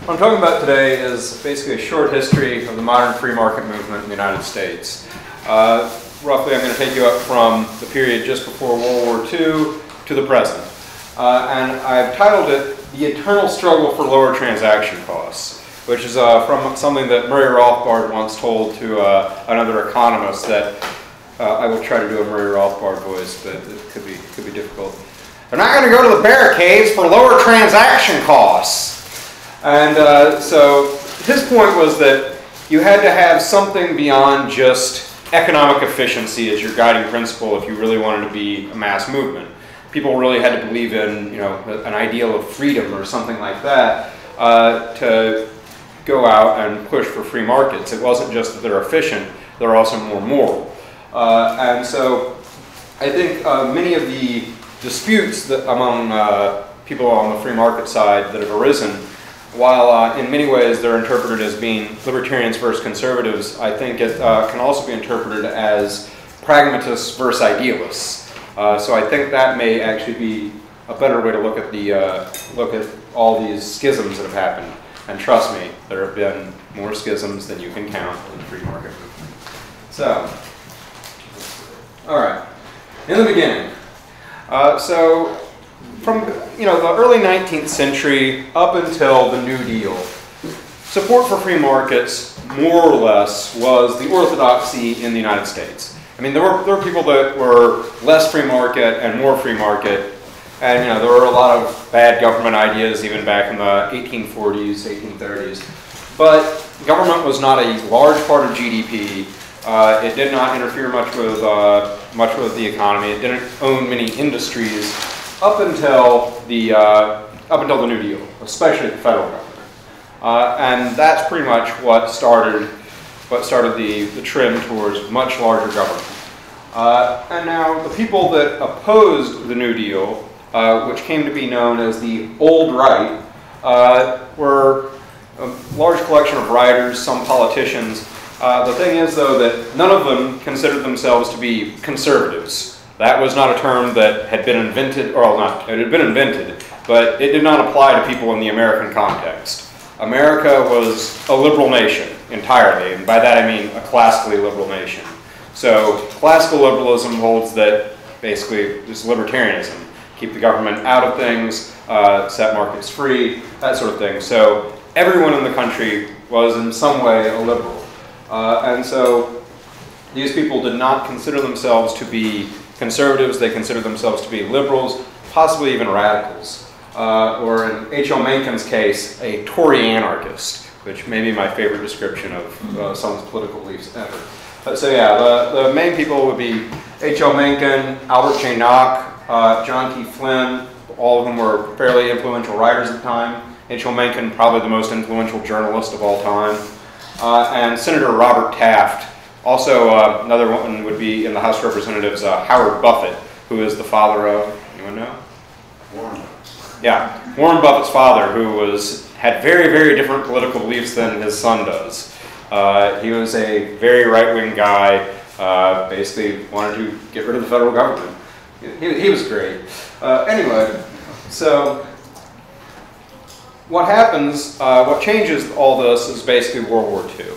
What I'm talking about today is basically a short history of the modern free market movement in the United States. Roughly, I'm going to take you up from the period just before World War II to the present. And I've titled it The Eternal Struggle for Lower Transaction Costs, which is from something that Murray Rothbard once told to another economist that I will try to do a Murray Rothbard voice, but it could be difficult. They're not going to go to the barricades for lower transaction costs. And so his point was that you had to have something beyond just economic efficiency as your guiding principle if you really wanted to be a mass movement. People really had to believe in, an ideal of freedom or something like that to go out and push for free markets. It wasn't just that they're efficient, they're also more moral. And so I think many of the disputes that among people on the free market side that have arisen, while in many ways they're interpreted as being libertarians versus conservatives, I think it can also be interpreted as pragmatists versus idealists. So I think that may actually be a better way to look at all these schisms that have happened. And trust me, there have been more schisms than you can count in the free market movement. So, all right, in the beginning. So from the early 19th century up until the New Deal, support for free markets more or less was the orthodoxy in the United States. I mean, there were people that were less free market and more free market, and there were a lot of bad government ideas even back in the 1840s, 1830s. But government was not a large part of GDP. It did not interfere much with the economy. It didn't own many industries up until the New Deal, especially the federal government, and that's pretty much what started the trend towards much larger government. And now the people that opposed the New Deal, which came to be known as the Old Right, were a large collection of writers, some politicians. The thing is, though, that none of them considered themselves to be conservatives. That was not a term that had been invented, it had been invented, but it did not apply to people in the American context. America was a liberal nation entirely, and by that I mean a classically liberal nation. So classical liberalism holds that basically it's libertarianism. Keep the government out of things, set markets free, that sort of thing. So everyone in the country was in some way a liberal. And so these people did not consider themselves to be conservatives. They considered themselves to be liberals, possibly even radicals. Or in H.L. Mencken's case, a Tory anarchist, which may be my favorite description of someone's political beliefs ever. So yeah, the main people would be H.L. Mencken, Albert J. Nock, John T. Flynn. All of them were fairly influential writers at the time. H.L. Mencken, probably the most influential journalist of all time. And Senator Robert Taft. Also, another one would be in the House of Representatives, Howard Buffett, who is the father of, anyone know? Warren. Yeah, Warren Buffett's father, who had very, very different political beliefs than his son does. He was a very right-wing guy, basically wanted to get rid of the federal government. He was great. Anyway, so what happens, what changes all this is basically World War II.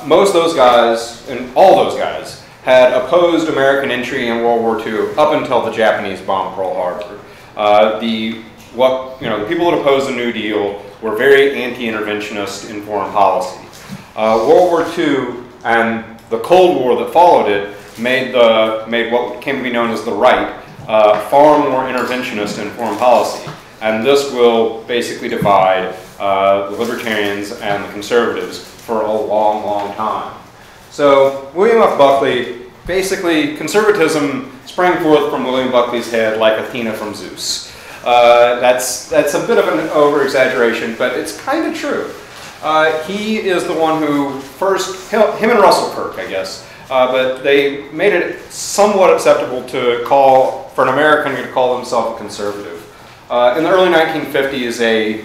Most of those guys, and all those guys, had opposed American entry in World War II up until the Japanese bombed Pearl Harbor. The people that opposed the New Deal were very anti-interventionist in foreign policy. World War II and the Cold War that followed it made what came to be known as the right far more interventionist in foreign policy. And this will basically divide the libertarians and the conservatives for a long, long time. So William F. Buckley, basically conservatism sprang forth from William Buckley's head like Athena from Zeus. That's a bit of an over-exaggeration, but it's kind of true. He is the one who first, him and Russell Kirk, I guess, but they made it somewhat acceptable for an American to call himself a conservative. In the early 1950s, a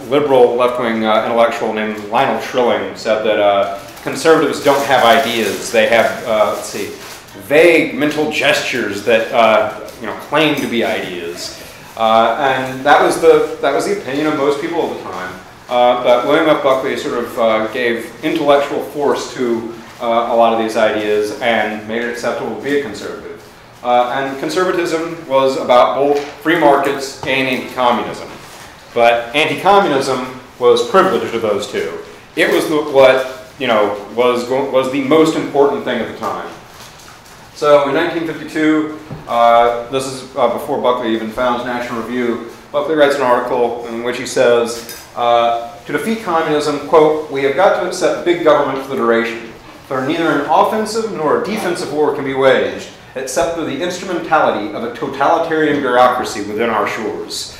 liberal left-wing intellectual named Lionel Trilling said that conservatives don't have ideas. They have, vague mental gestures that claim to be ideas. And that was the opinion of most people at the time. but William F. Buckley sort of gave intellectual force to a lot of these ideas and made it acceptable to be a conservative. And conservatism was about both free markets and anti-communism. But anti-communism was privileged to those two. It was what was the most important thing at the time. So in 1952, this is before Buckley even founds National Review, Buckley writes an article in which he says, to defeat communism, quote, we have got to accept big government for the duration, for neither an offensive nor a defensive war can be waged, except through the instrumentality of a totalitarian bureaucracy within our shores.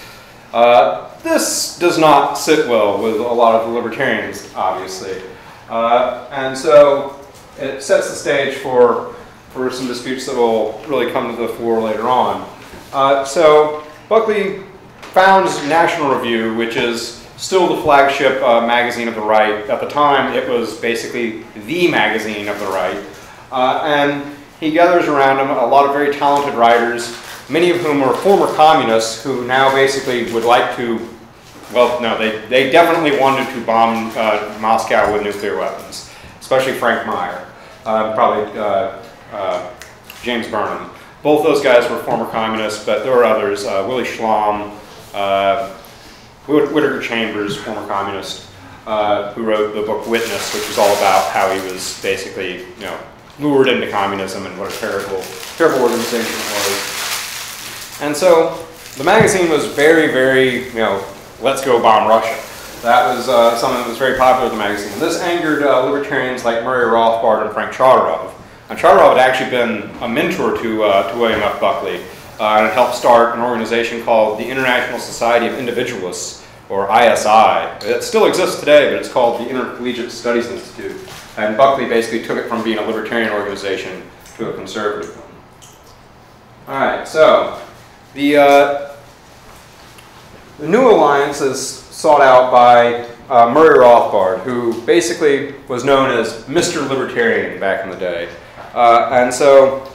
This does not sit well with a lot of the libertarians, obviously. And so it sets the stage for some disputes that will really come to the fore later on. So Buckley founds National Review, which is still the flagship magazine of the right. At the time, it was basically the magazine of the right. And he gathers around him a lot of very talented writers, many of whom are former communists who now basically would like to, well, no, they definitely wanted to bomb Moscow with nuclear weapons, especially Frank Meyer, probably James Burnham. Both those guys were former communists, but there were others, Willie Schlom, Whittaker Chambers, former communist, who wrote the book Witness, which was all about how he was basically, lured into communism and what a terrible, terrible organization it was. And so the magazine was very, very, let's go bomb Russia. That was something that was very popular in the magazine. This angered libertarians like Murray Rothbard and Frank Charterov. And Charterov had actually been a mentor to William F. Buckley and helped start an organization called the International Society of Individualists, or ISI. It still exists today, but it's called the Intercollegiate Studies Institute. And Buckley basically took it from being a libertarian organization to a conservative one. All right, so the new alliance is sought out by Murray Rothbard, who basically was known as Mr. Libertarian back in the day. And so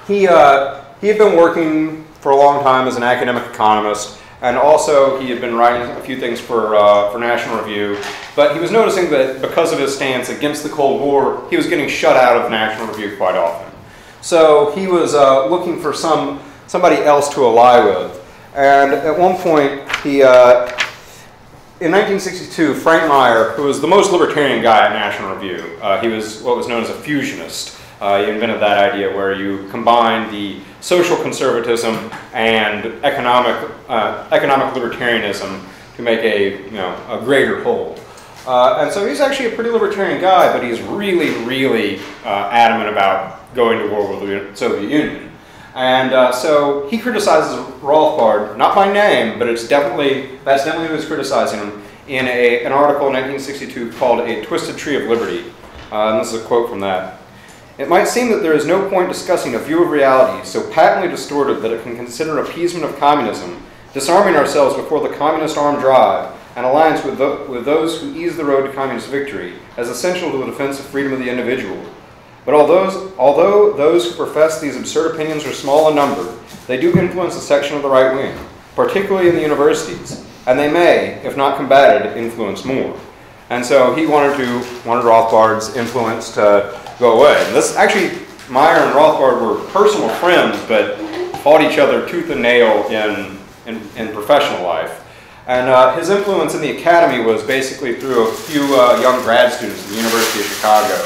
he had been working for a long time as an academic economist, and also he had been writing a few things for National Review. But he was noticing that because of his stance against the Cold War, he was getting shut out of National Review quite often. So he was looking for somebody else to ally with. And at one point, in 1962, Frank Meyer, who was the most libertarian guy at National Review, he was what was known as a fusionist. He invented that idea where you combine the social conservatism and economic libertarianism to make a greater whole. And so he's actually a pretty libertarian guy, but he's really, really adamant about going to war with the Soviet Union. And so he criticizes Rothbard, not by name, but that's definitely who was criticizing him, in an article in 1962 called A Twisted Tree of Liberty. And this is a quote from that. It might seem that there is no point discussing a view of reality so patently distorted that it can consider appeasement of communism, disarming ourselves before the communist armed drive, and alliance with those who ease the road to communist victory, as essential to the defense of freedom of the individual. But although those who profess these absurd opinions are small in number, they do influence a section of the right wing, particularly in the universities, and they may, if not combated, influence more. And so he wanted Rothbard's influence to go away. And this actually, Meyer and Rothbard were personal friends, but fought each other tooth and nail in professional life. And his influence in the academy was basically through a few young grad students at the University of Chicago.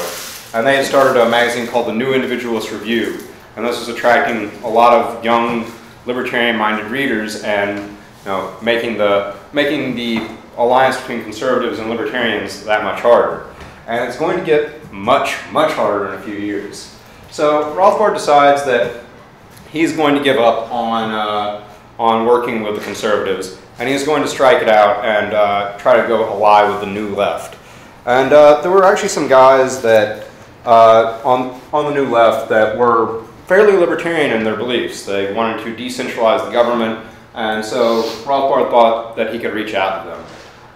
And they had started a magazine called the New Individualist Review. And this was attracting a lot of young libertarian-minded readers and making the alliance between conservatives and libertarians that much harder. And it's going to get much, much harder in a few years. So Rothbard decides that he's going to give up on working with the conservatives, and he's going to strike it out and try to go ally with the New Left. And there were actually some guys that on the New Left that were fairly libertarian in their beliefs. They wanted to decentralize the government, and so Rothbard thought that he could reach out to them.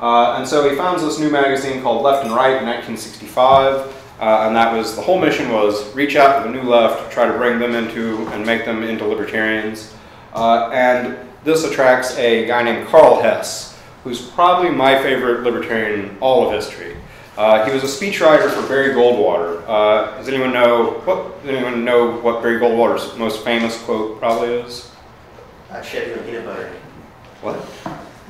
And so he founds this new magazine called Left and Right in 1965, and that was, the whole mission was reach out to the New Left, try to bring them into and make them into libertarians. And this attracts a guy named Karl Hess, who's probably my favorite libertarian in all of history. He was a speechwriter for Barry Goldwater. Does anyone know what Barry Goldwater's most famous quote probably is? Chevy and peanut butter. What?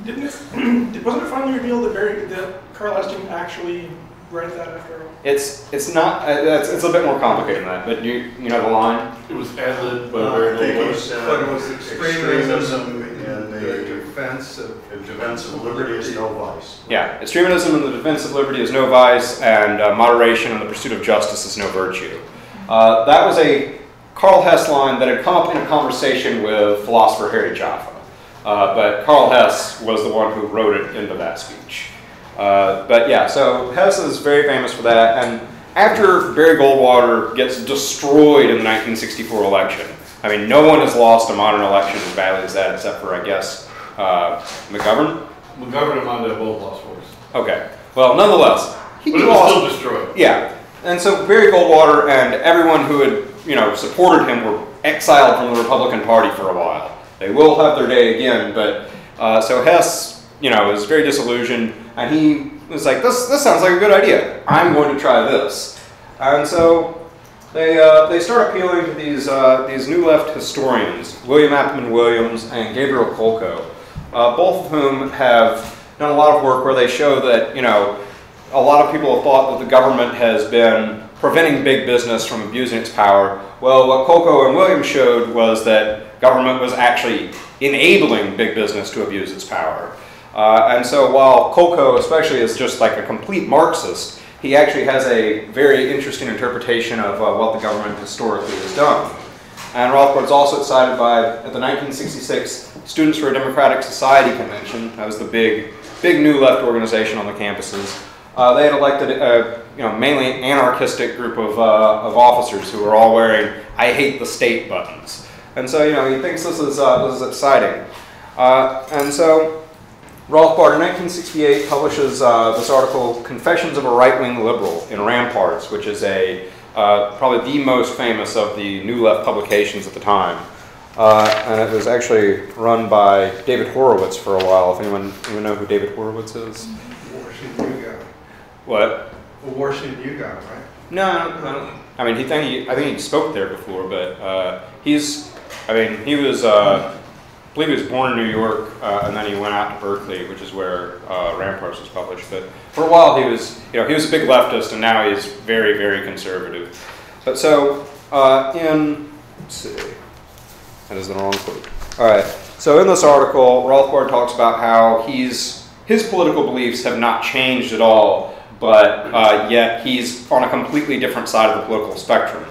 Wasn't it finally revealed that Carl Hess didn't actually write that after all? It's not. It's a bit more complicated than that. But you know the line. It was ad-libbed by Barry Goldwater. But it was extremism in the defense of liberty is no vice. Yeah, extremism in the defense of liberty is no vice, and moderation in the pursuit of justice is no virtue. That was a Carl Hess line that had come up in a conversation with philosopher Harry Jaffa. But Carl Hess was the one who wrote it into that speech. But yeah, so Hess is very famous for that. And after Barry Goldwater gets destroyed in the 1964 election, I mean, no one has lost a modern election as badly as that, except for, I guess, McGovern? McGovern and Mondale both lost votes. Okay. Well, nonetheless, but it was still destroyed. Yeah. And so Barry Goldwater and everyone who had, supported him were exiled from the Republican Party for a while. They will have their day again, but so Hess, is very disillusioned, and he was like, this sounds like a good idea. I'm going to try this. And so they start appealing to these new left historians, William Appleman Williams and Gabriel Kolko, both of whom have done a lot of work where they show that, a lot of people have thought that the government has been preventing big business from abusing its power. Well, what Kolko and Williams showed was that government was actually enabling big business to abuse its power. And so while Kolko especially is just like a complete Marxist, he actually has a very interesting interpretation of what the government historically has done. And Rothbard is also cited at the 1966 Students for a Democratic Society Convention. That was the big new left organization on the campuses. They had elected a mainly anarchistic group of officers who were all wearing "I hate the state" buttons. And so he thinks this is exciting. And so Rothbard in 1968 publishes this article, Confessions of a Right-Wing Liberal in Ramparts, which is probably the most famous of the New Left publications at the time. And it was actually run by David Horowitz for a while. If anyone know who David Horowitz is? Washington, you got it. What? Well, Washington, you got it, right? No, I don't. I mean, I think he spoke there before, but he was, I believe he was born in New York, and then he went out to Berkeley, which is where Ramparts was published. But for a while, he was a big leftist, and now he's very, very conservative. But so let's see, that is the wrong quote. All right. So in this article, Rothbard talks about how his political beliefs have not changed at all, but yet he's on a completely different side of the political spectrum.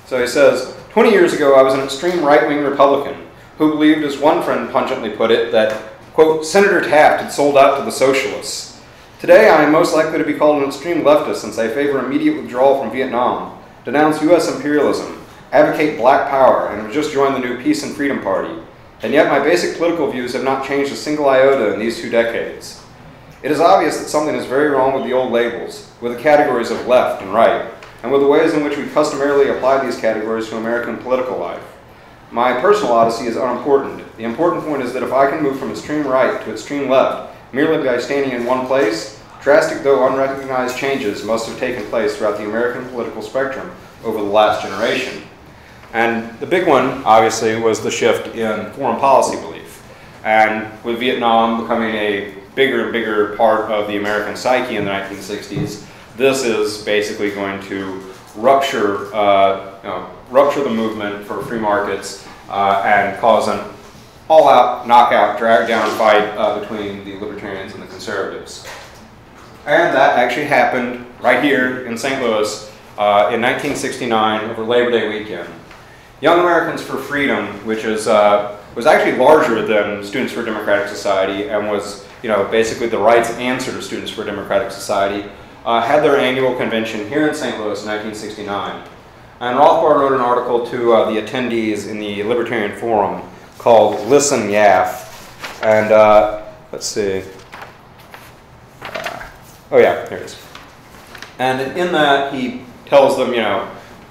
So he says, 20 years ago, I was an extreme right-wing Republican who believed, as one friend pungently put it, that, quote, Senator Taft had sold out to the socialists. Today, I am most likely to be called an extreme leftist since I favor immediate withdrawal from Vietnam, denounce U.S. imperialism, advocate black power, and have just joined the new Peace and Freedom Party. And yet my basic political views have not changed a single iota in these 2 decades. It is obvious that something is very wrong with the old labels, with the categories of left and right, and with the ways in which we customarily apply these categories to American political life. My personal odyssey is unimportant. The important point is that if I can move from extreme right to extreme left merely by standing in one place, drastic though unrecognized changes must have taken place throughout the American political spectrum over the last generation. And the big one, obviously, was the shift in foreign policy belief. And with Vietnam becoming a bigger and bigger part of the American psyche in the 1960s, this is basically going to rupture the movement for free markets and cause an all-out, knockout, drag-down fight between the libertarians and the conservatives. And that actually happened right here in St. Louis in 1969 over Labor Day weekend. Young Americans for Freedom, which was actually larger than Students for a Democratic Society and was basically the right's answer to Students for a Democratic Society, had their annual convention here in St. Louis in 1969. And Rothbard wrote an article to the attendees in the Libertarian Forum called Listen Yaff. And let's see. Oh yeah, here it is. And in that he tells them,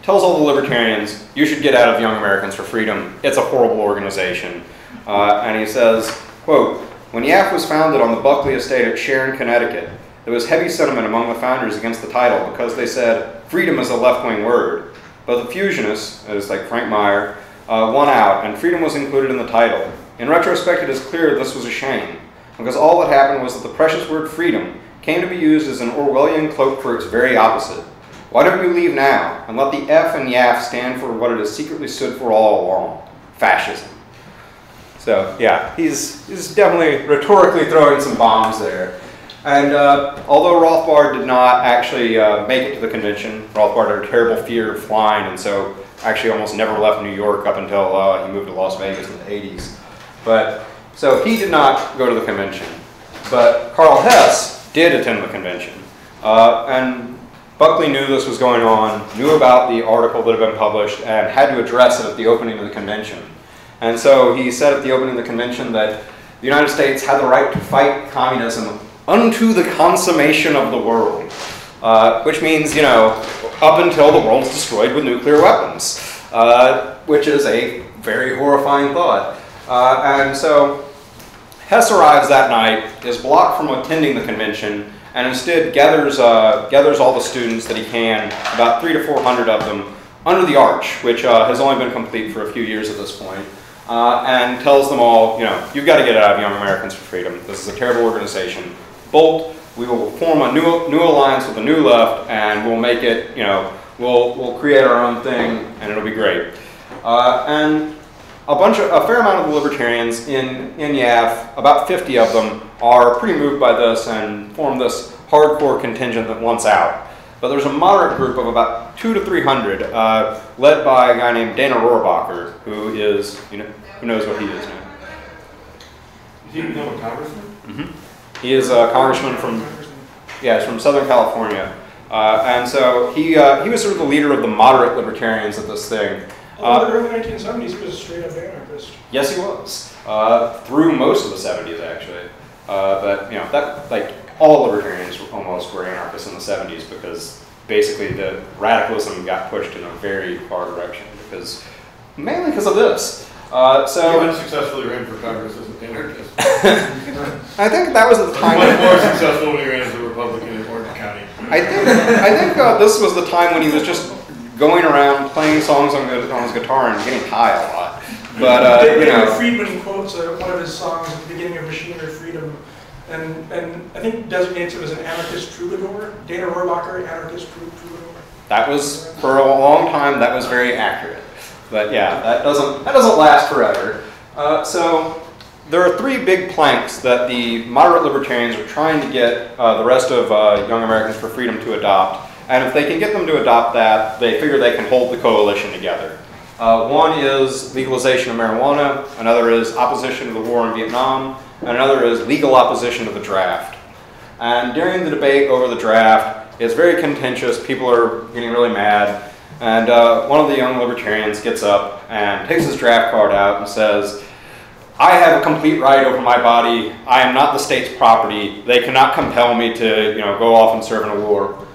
tells all the libertarians, you should get out of Young Americans for Freedom. It's a horrible organization. And he says, quote, When YAF was founded on the Buckley estate at Sharon, Connecticut, there was heavy sentiment among the founders against the title because they said freedom is a left-wing word. But the fusionists, as like Frank Meyer, won out, and freedom was included in the title. In retrospect, it is clear this was a shame, because all that happened was that the precious word freedom came to be used as an Orwellian cloak for its very opposite. Why don't you leave now and let the F in YAF stand for what it has secretly stood for all along? Fascism. So yeah, he's definitely rhetorically throwing some bombs there. And although Rothbard did not actually make it to the convention, Rothbard had a terrible fear of flying, and so actually almost never left New York up until he moved to Las Vegas in the 80s. But so he did not go to the convention. But Karl Hess did attend the convention. And Buckley knew this was going on, knew about the article that had been published, and had to address it at the opening of the convention. And so he said at the opening of the convention that the United States had the right to fight communism unto the consummation of the world, which means, you know, up until the world's destroyed with nuclear weapons, which is a very horrifying thought. And so Hess arrives that night, is blocked from attending the convention, and instead gathers all the students that he can, about 300 to 400 of them, under the arch, which has only been complete for a few years at this point, and tells them all, you know, you've got to get out of Young Americans for Freedom. This is a terrible organization. Bolt, we will form a new alliance with the New Left, and we'll make it, you know, we'll create our own thing, and it'll be great. And a fair amount of the libertarians in YAF, about 50 of them, are pretty moved by this and form this hardcore contingent that wants out. But there's a moderate group of about 200 to 300, led by a guy named Dana Rohrabacher, who is, you know, who knows what he is now. Is he become a congressman? Mm-hmm. He is a congressman from, yeah, he's from Southern California. And so he was sort of the leader of the moderate libertarians at this thing. In the early 1970s, he was a straight-up anarchist. Yes, he was. Through most of the 70s, actually. But, you know, that, like, all libertarians almost were anarchists in the 70s because basically the radicalism got pushed in a very far direction mainly because of this. So he unsuccessfully ran for Congress as an anarchist. I think that was at the time. He was much more successful when he ran as a Republican in Orange County. I think this was the time when he was just going around playing songs on his guitar and getting high a lot. But you know, Friedman quotes one of his songs at the beginning of Machine or Freedom, and I think designates him as an anarchist troubadour. Dana Rohrabacher, anarchist troubadour. That was, for a long time, that was very accurate. But yeah, that doesn't last forever. So there are three big planks that the moderate libertarians are trying to get the rest of Young Americans for Freedom to adopt. And if they can get them to adopt that, they figure they can hold the coalition together. One is legalization of marijuana, another is opposition to the war in Vietnam, and another is legal opposition to the draft. And during the debate over the draft, it's very contentious, people are getting really mad, and one of the young libertarians gets up and takes his draft card out and says, I have a complete right over my body, I am not the state's property, they cannot compel me to, you know, go off and serve in a war.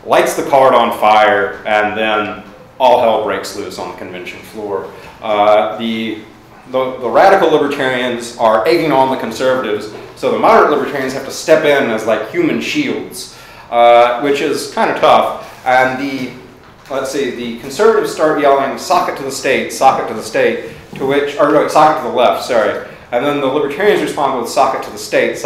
Lights the card on fire, and then all hell breaks loose on the convention floor. The radical libertarians are egging on the conservatives, so the moderate libertarians have to step in as like human shields, which is kind of tough. And the conservatives start yelling, sock it to the state, to which, or no, sock it to the left, sorry. And then the libertarians respond with sock it to the state,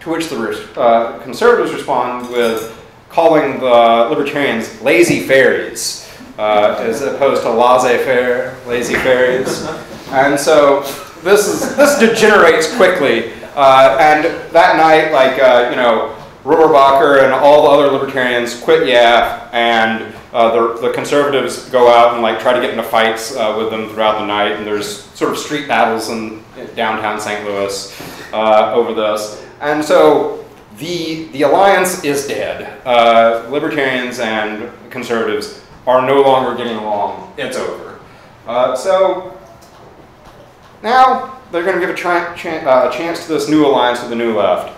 to which the conservatives respond with calling the libertarians lazy fairies, as opposed to laissez-faire, lazy fairies. And so this degenerates quickly. And that night, like, you know, Rohrabacher and all the other libertarians quit YAF, and the conservatives go out and like try to get into fights with them throughout the night. And there's sort of street battles in downtown St. Louis over this. And so the alliance is dead. Libertarians and conservatives are no longer getting along. It's over. So now they're going to give a chance to this new alliance with the New Left.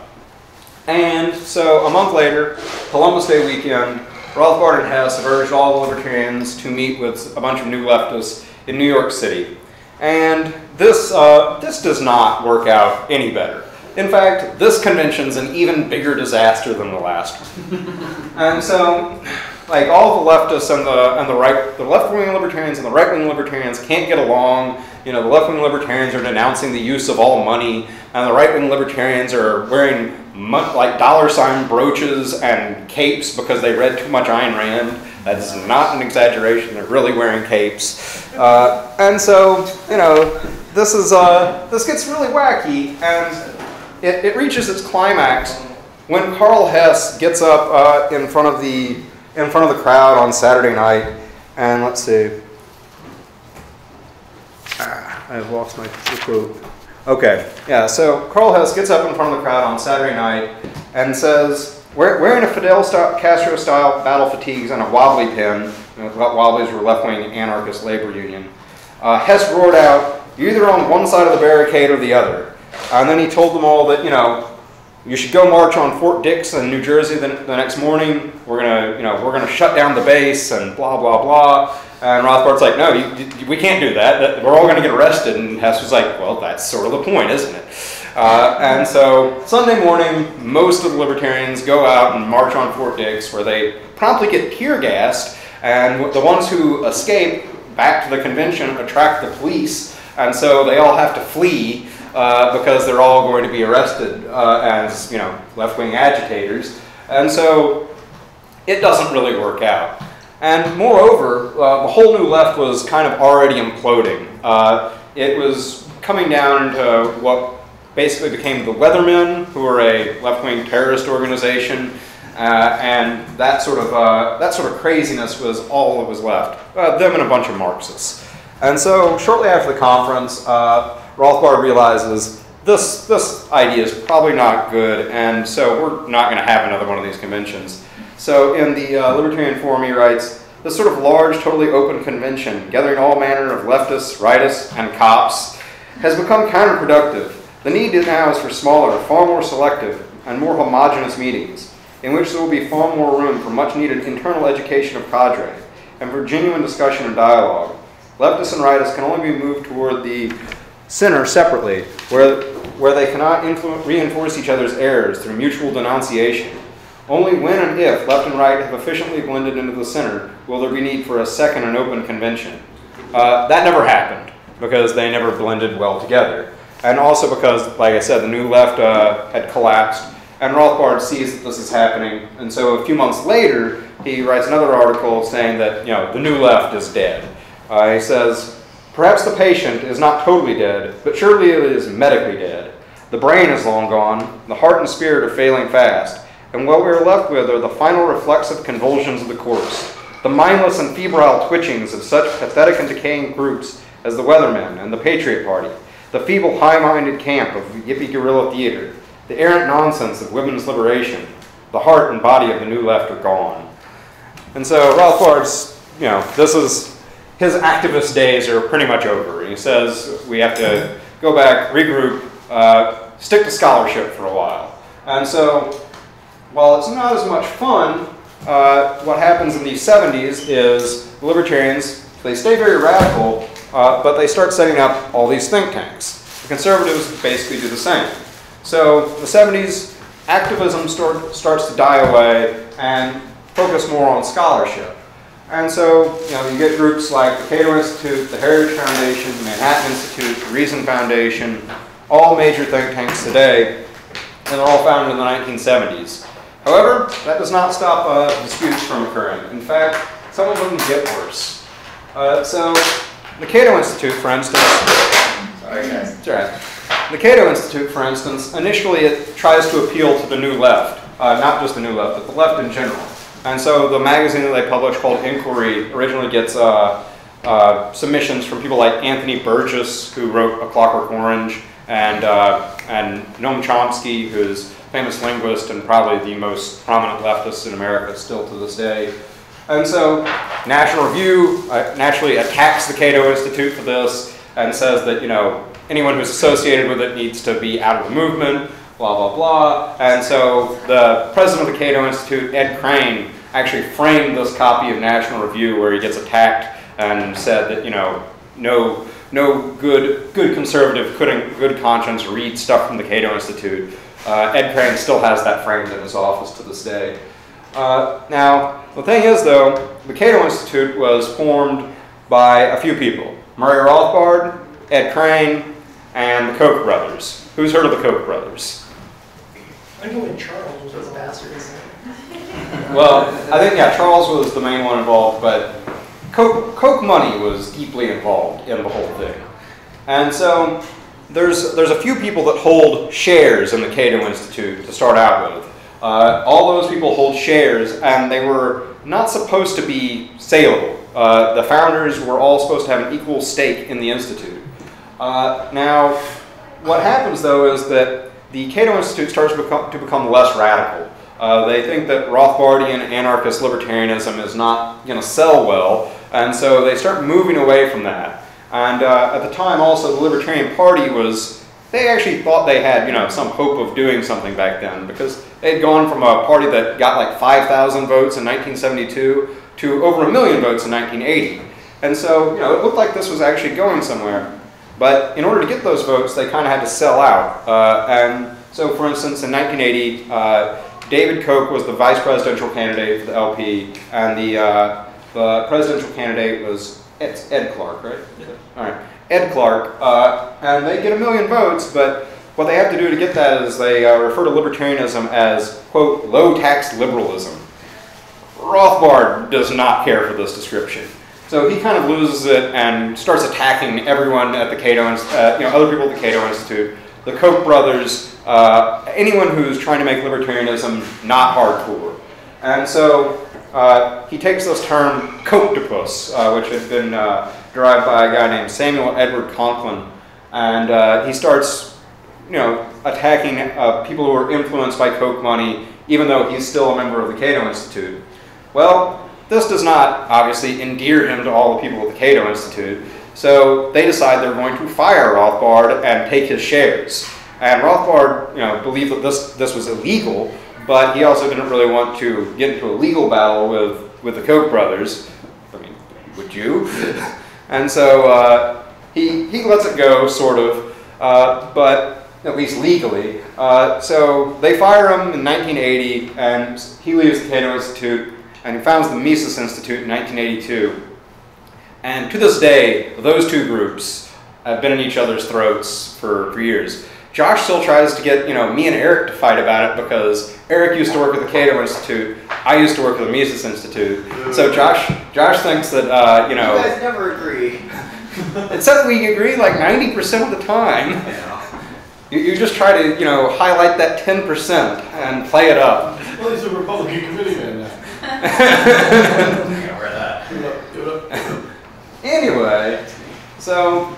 And so a month later, Columbus Day weekend, Rothbard and Hess have urged all the libertarians to meet with a bunch of new leftists in New York City. And this does not work out any better. In fact, this convention's an even bigger disaster than the last one. And so, like, all the leftists and the right, the left-wing libertarians and the right-wing libertarians can't get along. You know, the left-wing libertarians are denouncing the use of all money, and the right-wing libertarians are wearing like $ brooches and capes because they read too much Ayn Rand. That is not an exaggeration. They're really wearing capes, and so, you know, this gets really wacky, and it reaches its climax when Karl Hess gets up in front of the crowd on Saturday night, and let's see. I've lost my quote. Okay, yeah. So Karl Hess gets up in front of the crowd on Saturday night and says, wearing a Fidel Castro-style battle fatigues and a wobbly pin. Wobblies were left-wing anarchist labor union. Hess roared out, "You're either on one side of the barricade or the other." And then he told them all that, you know, you should go march on Fort Dix in New Jersey the next morning. We're gonna shut down the base and blah blah blah. And Rothbard's like, no, we can't do that. We're all gonna get arrested. And Hess was like, well, that's sort of the point, isn't it? And so Sunday morning, most of the libertarians go out and march on Fort Dix, where they promptly get tear gassed, and the ones who escape back to the convention attract the police, and so they all have to flee. Because they're all going to be arrested as, you know, left-wing agitators. And so it doesn't really work out. And moreover, the whole new left was kind of already imploding. It was coming down to what basically became the Weathermen, who were a left-wing terrorist organization, and that sort of craziness was all that was left. Them and a bunch of Marxists. And so shortly after the conference, Rothbard realizes this idea is probably not good, and so we're not going to have another one of these conventions. So in the Libertarian Forum, he writes, "This sort of large, totally open convention, gathering all manner of leftists, rightists, and cops, has become counterproductive. The need now is for smaller, far more selective, and more homogeneous meetings, in which there will be far more room for much-needed internal education of cadre, and for genuine discussion and dialogue. Leftists and rightists can only be moved toward the center separately, where they cannot reinforce each other's errors through mutual denunciation. Only when and if left and right have efficiently blended into the center will there be need for a second and open convention." That never happened, because they never blended well together. And also because, like I said, the new left had collapsed, and Rothbard sees that this is happening, and so a few months later, he writes another article saying that, you know, the new left is dead. He says, "Perhaps the patient is not totally dead, but surely it is medically dead. The brain is long gone, the heart and spirit are failing fast, and what we are left with are the final reflexive convulsions of the corpse, the mindless and febrile twitchings of such pathetic and decaying groups as the Weathermen and the Patriot Party, the feeble high-minded camp of Yippie guerrilla theater, the errant nonsense of women's liberation. The heart and body of the new left are gone." And so Rothbard's, you know, his activist days are pretty much over. He says we have to go back, regroup, stick to scholarship for a while. And so while it's not as much fun, what happens in the 70s is the libertarians, they stay very radical, but they start setting up all these think tanks. The conservatives basically do the same. So the 70s, activism starts to die away and focus more on scholarship. And so, you know, you get groups like the Cato Institute, the Heritage Foundation, the Manhattan Institute, the Reason Foundation, all major think tanks today, and they're all founded in the 1970s. However, that does not stop disputes from occurring. In fact, some of them get worse. So, the Cato Institute, for instance, The Cato Institute, for instance, initially it tries to appeal to the new left, not just the new left, but the left in general. And so the magazine that they publish called Inquiry originally gets submissions from people like Anthony Burgess, who wrote A Clockwork Orange, and Noam Chomsky, who's a famous linguist and probably the most prominent leftist in America still to this day. And so National Review naturally attacks the Cato Institute for this and says that, you know, anyone who's associated with it needs to be out of the movement, blah, blah, blah. And so the president of the Cato Institute, Ed Crane, actually framed this copy of National Review where he gets attacked and said that, you know, no good conservative could in good conscience read stuff from the Cato Institute. Ed Crane still has that framed in his office to this day. Now, the thing is, though, the Cato Institute was formed by a few people. Murray Rothbard, Ed Crane, and the Koch brothers. Who's heard of the Koch brothers? I think only Charles was Those involved. bastards. Well, I think, yeah, Charles was the main one involved, but Koch money was deeply involved in the whole thing. And so there's a few people that hold shares in the Cato Institute to start out with. All those people hold shares, and they were not supposed to be saleable. The founders were all supposed to have an equal stake in the Institute. Now, what happens, though, is that the Cato Institute starts to become less radical. They think that Rothbardian anarchist libertarianism is not going to sell well, and so they start moving away from that. And at the time, also, the Libertarian Party they actually thought they had, some hope of doing something back then, because they'd gone from a party that got like 5,000 votes in 1972 to over 1 million votes in 1980. And so, it looked like this was actually going somewhere. But in order to get those votes, they kind of had to sell out. And so, for instance, in 1980, David Koch was the vice presidential candidate for the LP, and the presidential candidate was Ed Clark, right? Yeah. All right, Ed Clark, and they get 1 million votes, but what they have to do to get that is they refer to libertarianism as, quote, low-tax liberalism. Rothbard does not care for this description. So he kind of loses it and starts attacking everyone at the Cato, other people at the Cato Institute, the Koch brothers, anyone who's trying to make libertarianism not hardcore. And so he takes this term Kochtopus, which had been derived by a guy named Samuel Edward Conklin, and he starts, attacking people who are influenced by Koch money, even though he's still a member of the Cato Institute. Well, this does not, obviously, endear him to all the people at the Cato Institute, so they decide they're going to fire Rothbard and take his shares. And Rothbard, believed that this was illegal, but he also didn't really want to get into a legal battle with the Koch brothers. I mean, would you? And so he lets it go, sort of, but at least legally. So they fire him in 1980, and he leaves the Cato Institute, and he founds the Mises Institute in 1982. And to this day, those two groups have been in each other's throats for years. Josh still tries to get, me and Eric to fight about it, because Eric used to work at the Cato Institute, I used to work at the Mises Institute. So Josh thinks that, You guys never agree. it says we agree like 90% of the time. Yeah. You just try to, highlight that 10% and play it up. Well, he's a Republican committee man now. Yeah, wear that. Do it up. Anyway, so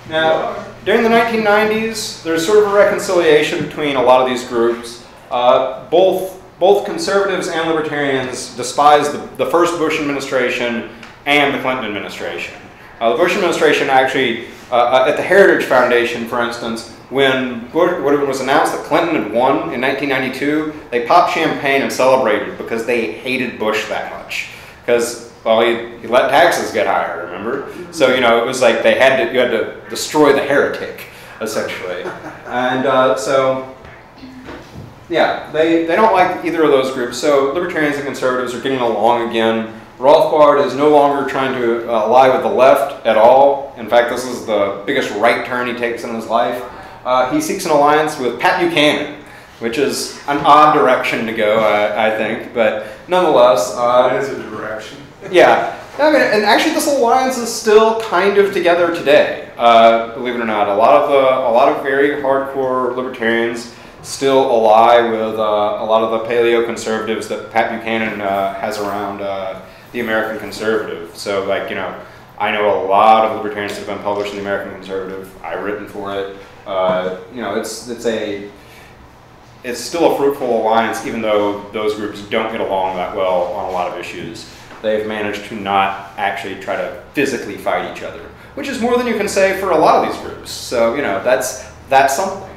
now during the 1990s, there's sort of a reconciliation between a lot of these groups. Both conservatives and libertarians despise the first Bush administration and the Clinton administration. The Bush administration actually, at the Heritage Foundation, for instance, when it was announced that Clinton had won in 1992, they popped champagne and celebrated because they hated Bush that much. Because, well, he let taxes get higher, remember? So, it was like you had to destroy the heretic, essentially. And so, yeah, they don't like either of those groups. So libertarians and conservatives are getting along again. Rothbard is no longer trying to ally with the left at all. In fact, this is the biggest right turn he takes in his life. He seeks an alliance with Pat Buchanan, which is an odd direction to go, I think, but nonetheless. That is a direction. Yeah, and actually this alliance is still kind of together today, believe it or not. A lot of very hardcore libertarians still ally with a lot of the paleo-conservatives that Pat Buchanan has around the American Conservative. So, I know a lot of libertarians that have been published in the American Conservative. I've written for it. It's still a fruitful alliance, even though those groups don't get along that well on a lot of issues. They've managed to not actually try to physically fight each other, which is more than you can say for a lot of these groups. So, that's something.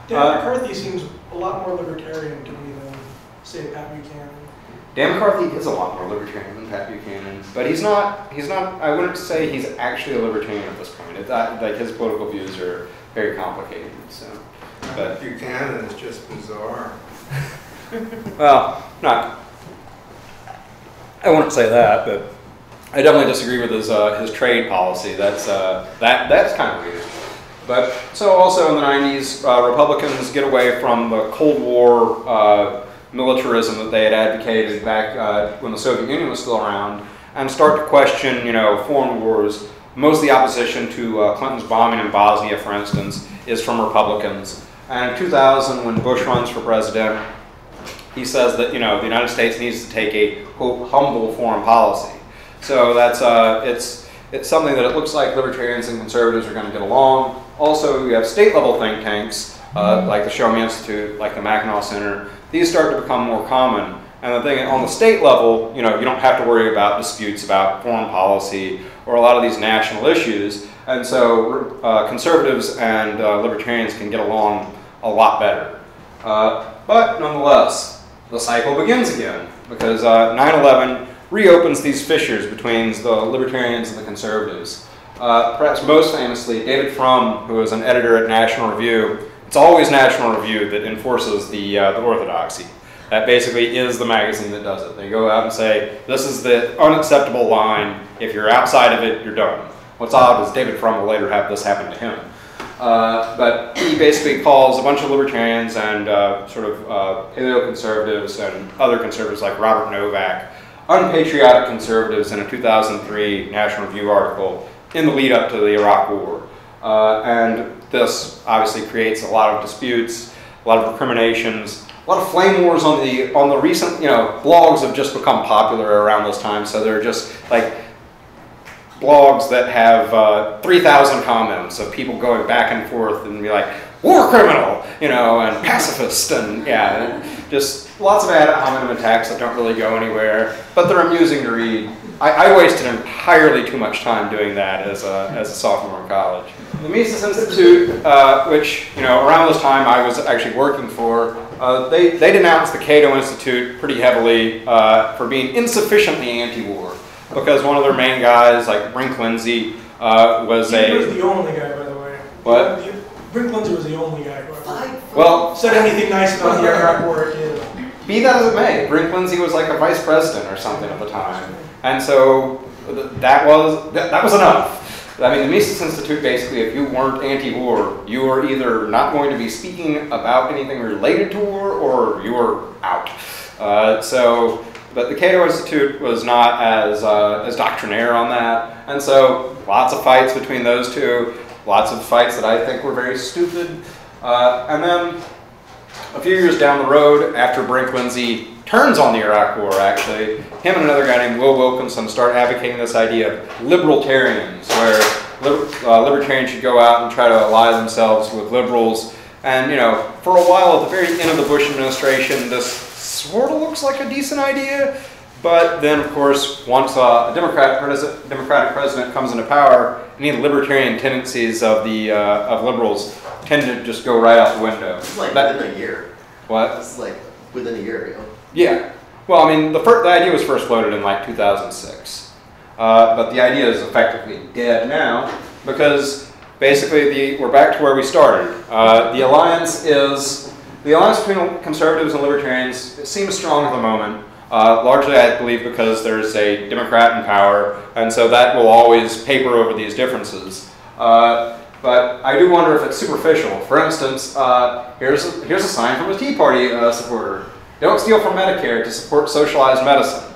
Dan McCarthy seems a lot more libertarian to me than, say, Pat Buchanan. Dan McCarthy is a lot more libertarian than Pat Buchanan, but he's not, I wouldn't say he's actually a libertarian at this point. Like his political views are very complicated, so. But Buchanan is just bizarre. well, I wouldn't say that, but I definitely disagree with his trade policy. That's kind of weird. But so also in the 90s, Republicans get away from the Cold War militarism that they had advocated back when the Soviet Union was still around, and start to question, foreign wars. Most of the opposition to Clinton's bombing in Bosnia, for instance, is from Republicans. And in 2000, when Bush runs for president, he says that the United States needs to take a quote humble foreign policy. So that's it's something that it looks like libertarians and conservatives are going to get along. Also, you have state-level think tanks like the Show Me Institute, like the Mackinac Center. These start to become more common. And the thing on the state level, you don't have to worry about disputes about foreign policy or a lot of these national issues. And so conservatives and libertarians can get along a lot better. But nonetheless, the cycle begins again because 9/11 reopens these fissures between the libertarians and the conservatives. Perhaps most famously, David Frum, who is an editor at National Review. It's always National Review that enforces the orthodoxy. That basically is the magazine that does it. They go out and say, this is the unacceptable line. If you're outside of it, you're done. What's odd is David Frum will later have this happen to him. But he basically calls a bunch of libertarians and paleoconservatives and other conservatives like Robert Novak unpatriotic conservatives in a 2003 National Review article in the lead up to the Iraq War. And this obviously creates a lot of disputes, a lot of recriminations, a lot of flame wars on the recent, blogs have just become popular around this time. So they're just like blogs that have 3,000 comments of people going back and forth and be like, war criminal, and pacifist, and just lots of ad hominem attacks that don't really go anywhere, but they're amusing to read. I wasted entirely too much time doing that as a sophomore in college. The Mises Institute, which around this time I was actually working for, they denounced the Cato Institute pretty heavily for being insufficiently anti-war, because one of their main guys, like Brink Lindsay, was He was the only guy, by the way. What? Brink Lindsay was the only guy who said anything nice about the Iraq War. Be that as it may, Brink Lindsay was like a vice president or something at the time, and so that was enough. I mean, the Mises Institute basically, if you weren't anti-war, you were either not going to be speaking about anything related to war, or you were out. But the Cato Institute was not as doctrinaire on that, and so lots of fights between those two, lots of fights that I think were very stupid. And then a few years down the road, after Brink Lindsay turns on the Iraq War, actually, him and another guy named Will Wilkinson start advocating this idea of libertarians, where libertarians should go out and try to ally themselves with liberals. And, for a while at the very end of the Bush administration, this sort of looks like a decent idea. But then, of course, once a Democratic president comes into power, any libertarian tendencies of liberals tend to just go right out the window. It's like within a year. What? It's like within a year. Yeah. Well, I mean, the idea was first floated in like 2006. But the idea is effectively dead now because basically we're back to where we started. The alliance between conservatives and libertarians, it seems strong at the moment. Largely, I believe, because there's a Democrat in power, and so that will always paper over these differences. But I do wonder if it's superficial. For instance, here's a sign from a Tea Party supporter. Don't steal from Medicare to support socialized medicine.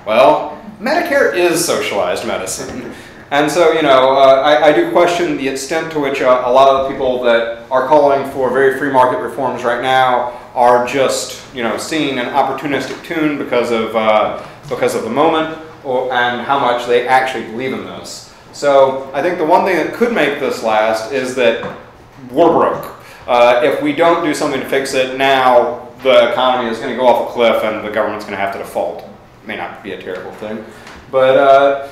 Well, Medicare is socialized medicine. And so, I do question the extent to which a lot of the people that are calling for very free market reforms right now are just, singing an opportunistic tune because of the moment, and how much they actually believe in this. So I think the one thing that could make this last is that we're broke. If we don't do something to fix it now, the economy is going to go off a cliff and the government's going to have to default. It may not be a terrible thing, but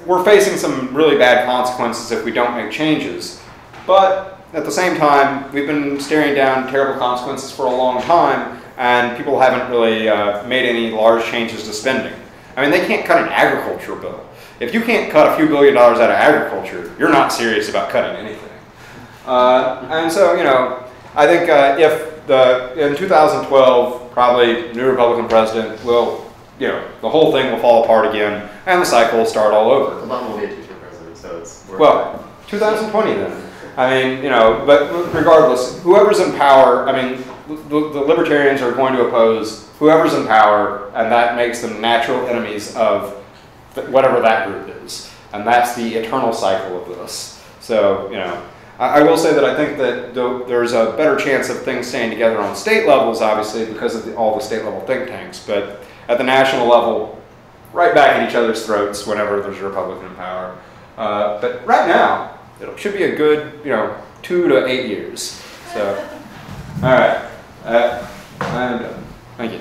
we're facing some really bad consequences if we don't make changes. But at the same time, we've been staring down terrible consequences for a long time, and people haven't really made any large changes to spending. I mean, they can't cut an agriculture bill. If you can't cut a few $1 billion out of agriculture, you're not serious about cutting anything. And so, you know, I think in 2012, probably new Republican president will, you know, the whole thing will fall apart again, and the cycle will start all over. Obama will be a two-term president, so it's worth Well, 2020 then. I mean, you know, but regardless, whoever's in power, I mean, the libertarians are going to oppose whoever's in power, and that makes them natural enemies of whatever that group is. And that's the eternal cycle of this. So, you know, I will say that I think that there's a better chance of things staying together on state levels, obviously, because of all the state level think tanks. But at the national level, right back at each other's throats whenever there's a Republican in power. But right now, it should be a good, you know, 2 to 8 years. So, all right. I'm done. Thank you.